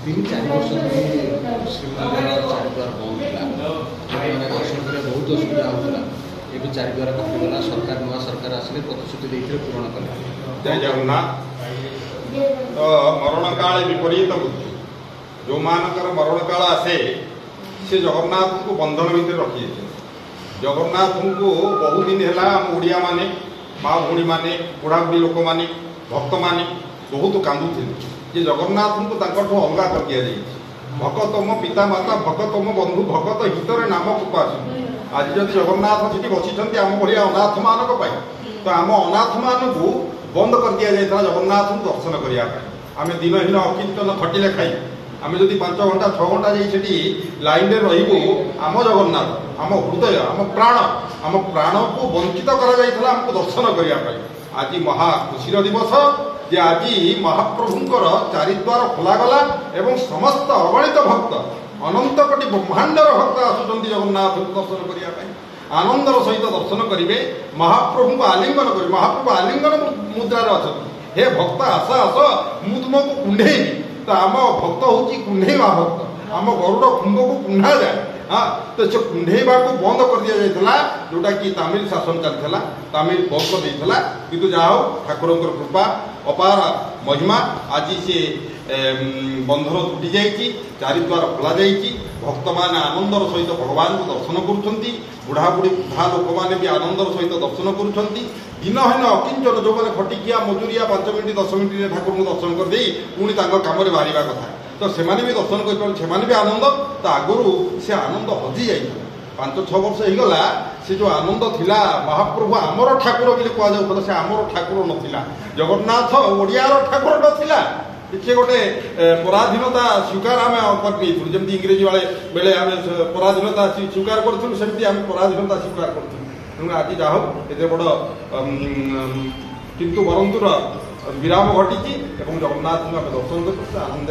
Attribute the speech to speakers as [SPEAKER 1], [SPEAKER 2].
[SPEAKER 1] तीन चार वर्ष श्रीमंदिर चारिद्वार बंद था दर्शन कर बहुत असुविधा होता ये चारिद्वार कटिगला सरकार नुआ सरकार आसिले प्रतिश्रुति देते पूरण कले।
[SPEAKER 2] जय जगन्नाथ। तो मरण काल विपरीत बुद्धि जो मानकर मरण काल आसे से जगन्नाथ को बंधन भितर रखी जगन्नाथ को बहुत दिन है आम ओडिया माने माँ भूणी मैंने बुढ़ा बुढ़ी लोक मैंने भक्त मैंने बहुत कांदुले जे जगन्नाथ को अलगा कर दिया भगतम पिता माता भगतम बंधु भगत हितर नाम उपास आज जब जगन्नाथ जी बसी आम भाया अनाथ मान तो आम अनाथ मान को बंद कर दि जाता जगन्नाथ को दर्शन करने आम दिनहीन अकीर्तन खटिले खाई आम जब 5 घंटा 6 घंटा जाइए लाइन रू आम जगन्नाथ आम हृदय आम प्राण को वंचित करमको दर्शन करने आज महा खुशी दिवस जे आज महाप्रभुंर चारिद्वार खोलागला एवं समस्त अगणित भक्त अनंत कोटि ब्रह्मांडर भक्त आसुच्च जगन्नाथ दर्शन करने आनंदर सहित दर्शन करेंगे महाप्रभु को आलिंगन करेंगे महाप्रभु आलिंगन मुद्रार अच्छा हे भक्त आस आस मु तुमको कुंडेबी तो आम भक्त हूँ कुंडेवा भक्त आम गरुड़ खुंब को कुंडा जाए हाँ तो से कुंडेवा को बंद कर दि जाता जोटा कि तमिल शासन चलता तमिल बंद कर देता किंतु जाओ ठाकुर कृपा अपार महिमा आज से बंधन टूटी जाइए चारिद्वार खोल जाइए भक्त मैंने आनंदर सहित भगवान को दर्शन करुँच बुढ़ा बुढ़ी वृद्धा लोक मैंने भी आनंदर सहित दर्शन करुँच दिनहीन अकिंचन जो मैंने खटिकिया मजुरिया 5 मिनिट 10 मिनिट ठाकुर को दर्शन करदे पुणी कम बाहर कथा तो से भी दर्शन कर भी आनंद तो आगुरी से आनंद हजि जाता 5-6 वर्ष होगला से जो आनंद थिला महाप्रभु आमर ठाकुर बोली कहु से आमर ठाकुर नाला जगन्नाथ ओडियार ठाकुर नाला किए गोटे पराधीनता स्वीकार आम करमी जमी इंग्रेजी बेले आम पराधीनता स्वीकार करूँ सेमती आम पराधीनता स्वीकार करूँ तेणु आज जा एत बड़ किंतु बरंतुर विराम घटी जगन्नाथ को आम दर्शन कर आनंद